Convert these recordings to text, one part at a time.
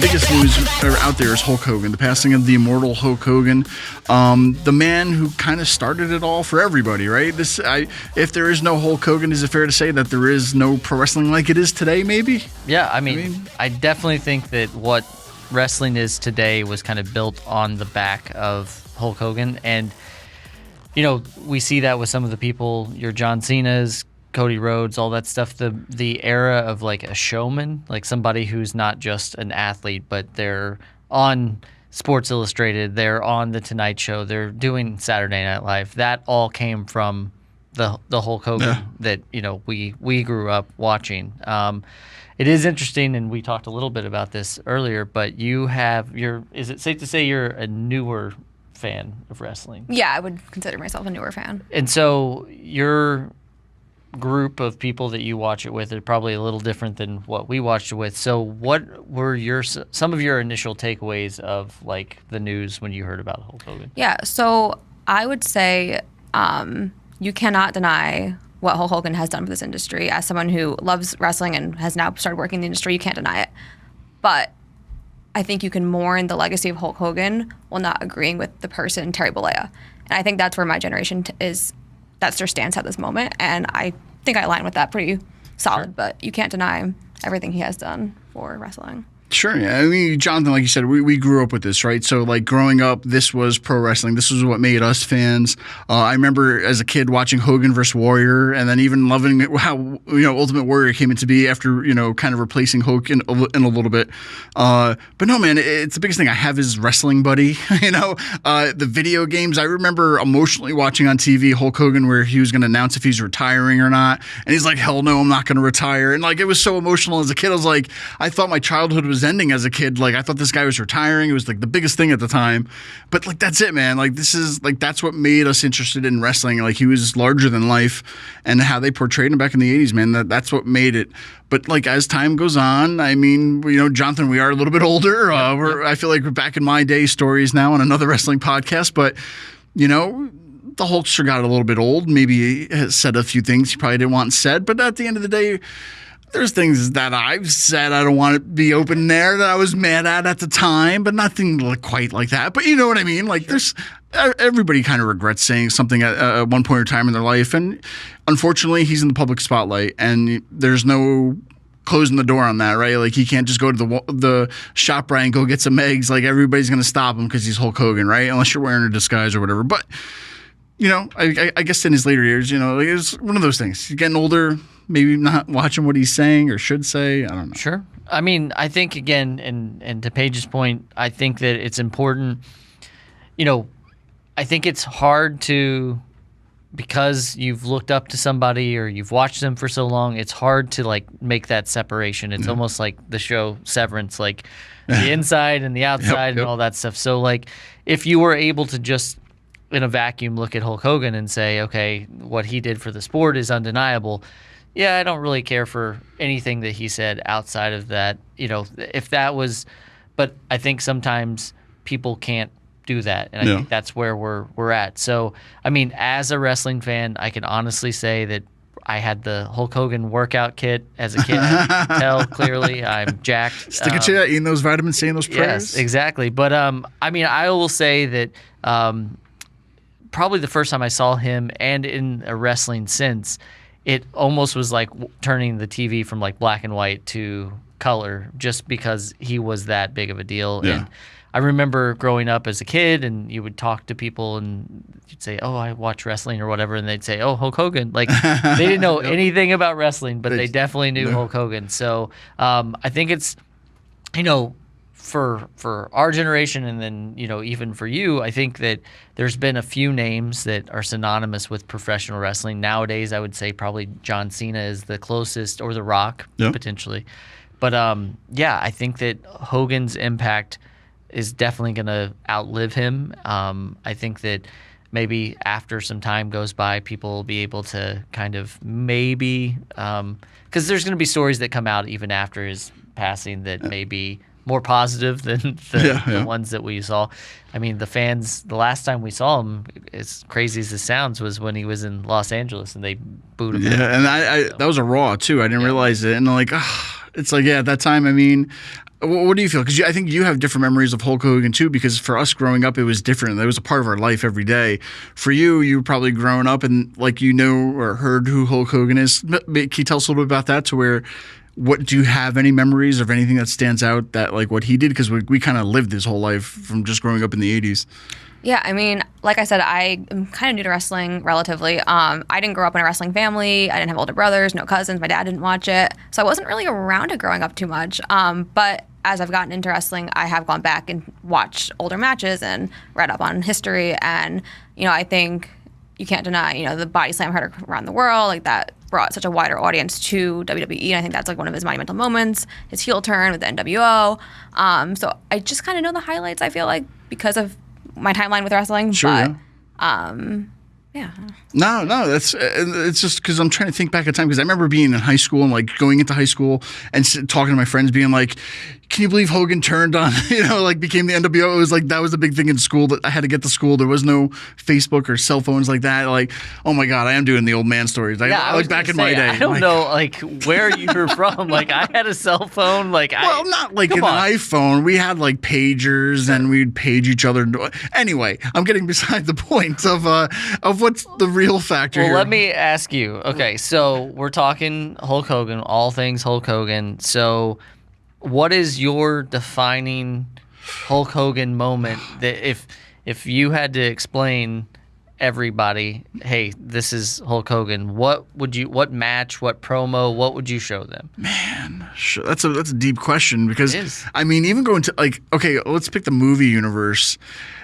biggest news out there is Hulk Hogan, the passing of the immortal Hulk Hogan, the man who kind of started it all for everybody, right? If there is no Hulk Hogan, is it fair to say that there is no pro wrestling like it is today, maybe? Yeah, I mean, I definitely think that what wrestling is today was kind of built on the back of Hulk Hogan. And, you know, we see that with some of the people, your John Cena's, Cody Rhodes, all that stuff, the era of like a showman, like somebody who's not just an athlete, but they're on Sports Illustrated, they're on The Tonight Show, they're doing Saturday Night Live. That all came from the Hulk Hogan that, you know, we grew up watching. It is interesting, and we talked a little bit about this earlier, but is it safe to say you're a newer fan of wrestling? Yeah, I would consider myself a newer fan. And so your group of people that you watch it with are probably a little different than what we watched it with. So what were some of your initial takeaways of like the news when you heard about Hulk Hogan? Yeah, so I would say you cannot deny what Hulk Hogan has done for this industry. As someone who loves wrestling and has now started working in the industry, you can't deny it. But I think you can mourn the legacy of Hulk Hogan while not agreeing with the person Terry Bollea. And I think that's where my generation that's their stance at this moment, and I think I align with that pretty solid. Sure. But you can't deny everything he has done for wrestling. Sure, yeah. I mean, Jonathan, like you said, we grew up with this, right? So, like, growing up, this was pro wrestling. This was what made us fans. I remember as a kid watching Hogan vs. Warrior, and then even loving how, you know, Ultimate Warrior came into be after, you know, kind of replacing Hulk in a little bit. But no, man, it's the biggest thing I have is Wrestling Buddy. You know, the video games. I remember emotionally watching on TV Hulk Hogan where he was going to announce if he's retiring or not, and he's like, "Hell no, I'm not going to retire." And like, it was so emotional as a kid. I was like, I thought my childhood was ending as a kid. Like, I thought this guy was retiring. It was like the biggest thing at the time. But like, that's it, man. Like, this is like, that's what made us interested in wrestling. Like, he was larger than life, and how they portrayed him back in the 80s, man, that's what made it. But like, as time goes on, I mean, you know, Jonathan, we are a little bit older. I feel like we're back in my day stories now on another wrestling podcast. But, you know, the Hulkster got a little bit old. Maybe he said a few things he probably didn't want said. But at the end of the day, there's things that I've said I don't want to be open there that I was mad at the time, but nothing quite like that. But you know what I mean? Like, everybody kind of regrets saying something at one point in time in their life. And unfortunately, he's in the public spotlight, and there's no closing the door on that, right? Like, he can't just go to the shop right and go get some eggs. Like, everybody's going to stop him because he's Hulk Hogan, right? Unless you're wearing a disguise or whatever. But, you know, I guess in his later years, you know, like, it's one of those things. He's getting older. Maybe not watching what he's saying or should say. I don't know. Sure. I mean, I think, again, and to Paige's point, I think that it's important, you know, I think it's hard to, because you've looked up to somebody or you've watched them for so long, it's hard to, like, make that separation. It's almost like the show Severance, like the inside and the outside and all that stuff. So, like, if you were able to just, in a vacuum, look at Hulk Hogan and say, okay, what he did for the sport is undeniable. Yeah, I don't really care for anything that he said outside of that. You know, if that was, but I think sometimes people can't do that, and I think that's where we're at. So, I mean, as a wrestling fan, I can honestly say that I had the Hulk Hogan workout kit as a kid. I can tell clearly I'm jacked. Sticking to that, eating those vitamins, saying those prayers. Yes, exactly. But I mean, I will say that probably the first time I saw him, and in a wrestling sense, it almost was like turning the TV from like black and white to color, just because he was that big of a deal. Yeah. And I remember growing up as a kid, and you would talk to people and you'd say, "Oh, I watch wrestling," or whatever, and they'd say, "Oh, Hulk Hogan." Like, they didn't know anything about wrestling, but they definitely knew Hulk Hogan. So I think it's, you know, for our generation, and then, you know, even for you, I think that there's been a few names that are synonymous with professional wrestling. Nowadays, I would say probably John Cena is the closest, or The Rock, potentially. But, yeah, I think that Hogan's impact is definitely going to outlive him. I think that maybe after some time goes by, people will be able to kind of maybe because there's going to be stories that come out even after his passing that may be more positive than the ones that we saw. I mean, the fans, the last time we saw him, as crazy as this sounds, was when he was in Los Angeles and they booed him. Yeah, and that was a Raw too. I didn't realize it. And like, It's like, yeah, at that time, I mean, what do you feel? Because I think you have different memories of Hulk Hogan too, because for us growing up, it was different. It was a part of our life every day. For you, you were probably growing up and like you know or heard who Hulk Hogan is. Can you tell us a little bit about that to where, what do you have any memories of anything that stands out that like what he did? Because we kind of lived his whole life from just growing up in the 80s. Yeah, I mean, like I said, I am kind of new to wrestling relatively. I didn't grow up in a wrestling family. I didn't have older brothers, no cousins. My dad didn't watch it. So I wasn't really around it growing up too much. But as I've gotten into wrestling, I have gone back and watched older matches and read up on history. And, I think you can't deny, the body slam heard around the world. Like that brought such a wider audience to WWE. And I think that's like one of his monumental moments, his heel turn with the NWO. So I just kind of know the highlights, I feel like, because of my timeline with wrestling. Sure, but, yeah. No, it's just because I'm trying to think back at time because I remember being in high school and like going into high school and talking to my friends being like, can you believe Hogan turned on, like became the NWO? It was like, that was a big thing in school that I had to get to school. There was no Facebook or cell phones like that. Like, oh my God, I am doing the old man stories. I was back in my day. I don't know, like where you were from. Like I had a cell phone. Not like an iPhone. We had like pagers and we'd page each other. Anyway, I'm getting beside the point of what's the real factor here. Well, let me ask you. Okay, so we're talking Hulk Hogan, all things Hulk Hogan. So what is your defining Hulk Hogan moment that if you had to explain everybody, hey, this is Hulk Hogan, what match, what promo, what would you show them? Man, that's a deep question because I mean, even going to like, okay, let's pick the movie universe.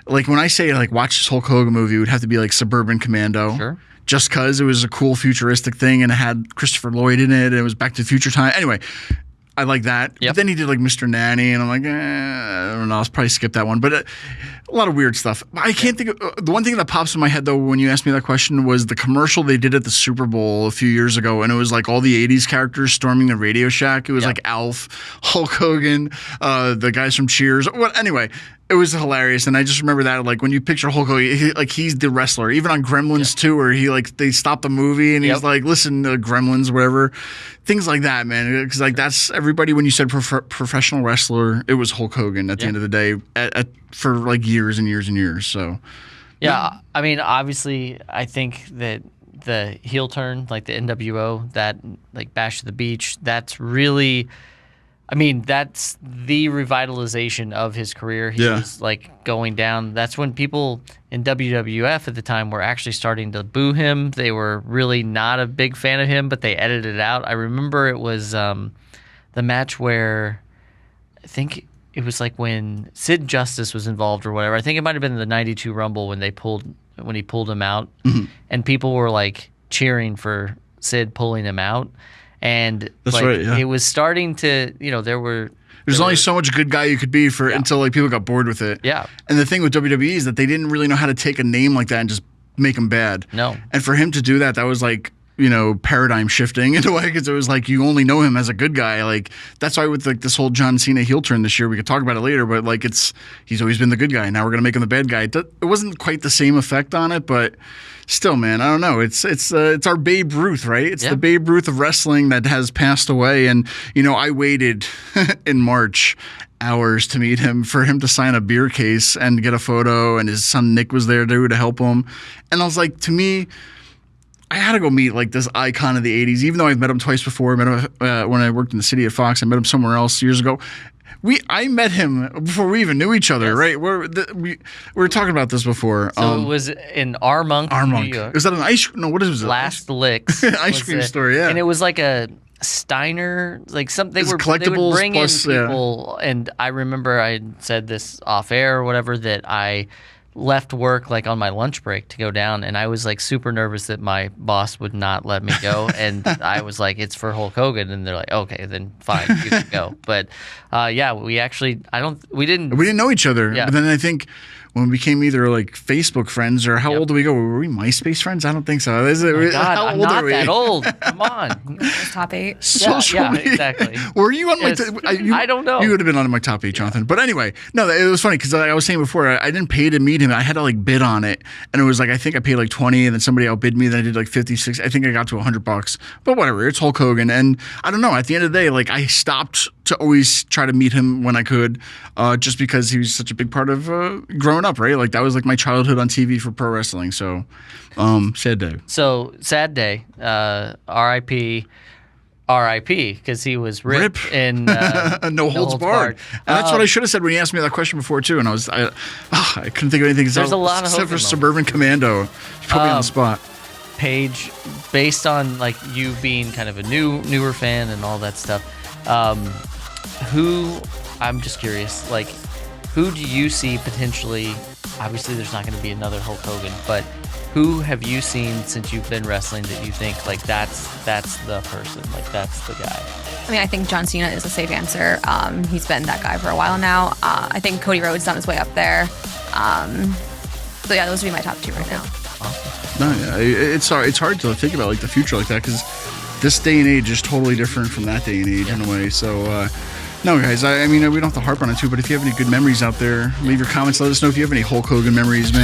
Like when I say like watch this Hulk Hogan movie, it would have to be like Suburban Commando. Sure. Just because it was a cool futuristic thing and it had Christopher Lloyd in it and it was Back to the Future time. Anyway, I like that. Yep. But then he did like Mr. Nanny, and I'm like, I don't know. I'll probably skip that one. But a lot of weird stuff. I can't think of the one thing that pops in my head though when you asked me that question was the commercial they did at the Super Bowl a few years ago, and it was like all the '80s characters storming the Radio Shack. It was like Alf, Hulk Hogan, the guys from Cheers. Well, anyway. It was hilarious, and I just remember that like when you picture Hulk Hogan, he's the wrestler. Even on Gremlins 2, where he they stopped the movie and he's like, "Listen, Gremlins, whatever," things like that, man. Because like that's everybody. When you said professional wrestler, it was Hulk Hogan at the end of the day, for like years and years and years. So, yeah, I mean, obviously, I think that the heel turn, like the NWO, that like Bash to the Beach, that's really. I mean, that's the revitalization of his career. He was like going down. That's when people in WWF at the time were actually starting to boo him. They were really not a big fan of him, but they edited it out. I remember it was the match where I think it was like when Sid Justice was involved or whatever. I think it might have been the '92 Rumble when he pulled him out, and people were like cheering for Sid pulling him out. And it was starting to, there's only so much good guy you could be until like people got bored with it. Yeah. And the thing with WWE is that they didn't really know how to take a name like that and just make him bad. No. And for him to do that was like, paradigm shifting in a way because it was like you only know him as a good guy. Like that's why with like this whole John Cena heel turn this year, we could talk about it later, but like he's always been the good guy. Now we're gonna make him the bad guy. It wasn't quite the same effect on it, but still, man, I don't know. It's our Babe Ruth, right? It's the Babe Ruth of wrestling that has passed away, and I waited in March hours to meet him for him to sign a beer case and get a photo, and his son Nick was there too to help him, and I was like, to me. I had to go meet like this icon of the 80s, even though I've met him twice before. I met him when I worked in the city at Fox. I met him somewhere else years ago. I met him before we even knew each other, right? We were talking about this before. So it was in Armonk, New York. Was that an ice? No, what is it? Last Licks ice cream store, yeah. And it was like a Steiner, like something. They would bring in people, and I remember I said this off air or whatever that I left work like on my lunch break to go down, and I was like super nervous that my boss would not let me go, and I was like, it's for Hulk Hogan, and they're like, okay, then fine, you can go. But we didn't know each other. But then I think when we became either like Facebook friends or how old do we go? Were we MySpace friends? I don't think so. Is it, Oh my God, how I'm old not are we? that old. Come on. Top 8. Yeah, exactly. Were you on my? Yes. I don't know. You would have been on my top 8, Jonathan. But anyway, no, it was funny because like I was saying before, I didn't pay to meet him. I had to like bid on it, and it was like I think I paid like 20, and then somebody outbid me. Then I did like 56. I think I got to $100. But whatever, it's Hulk Hogan, and I don't know. At the end of the day, like I stopped to always try to meet him when I could, just because he was such a big part of growing up, right? Like that was like my childhood on TV for pro wrestling. So, sad day. So sad day. R.I.P. R.I.P. because he was ripped in No Holds Barred. And that's what I should have said when you asked me that question before too. And I couldn't think of anything There's a lot of except for Hogan Suburban Commando. You put me on the spot. Paige, based on like you being kind of a newer fan and all that stuff, who, I'm just curious, like who do you see potentially? Obviously, there's not going to be another Hulk Hogan, but who have you seen since you've been wrestling that you think like that's the person, like that's the guy? I mean, I think John Cena is a safe answer. He's been that guy for a while now. I think Cody Rhodes is on his way up there. So yeah, those would be my top 2 right now. Awesome. No, yeah, it's hard to think about like the future like that because this day and age is totally different from that day and age in a way. So. No, guys, I mean, we don't have to harp on it too, but if you have any good memories out there, leave your comments. Let us know if you have any Hulk Hogan memories, man.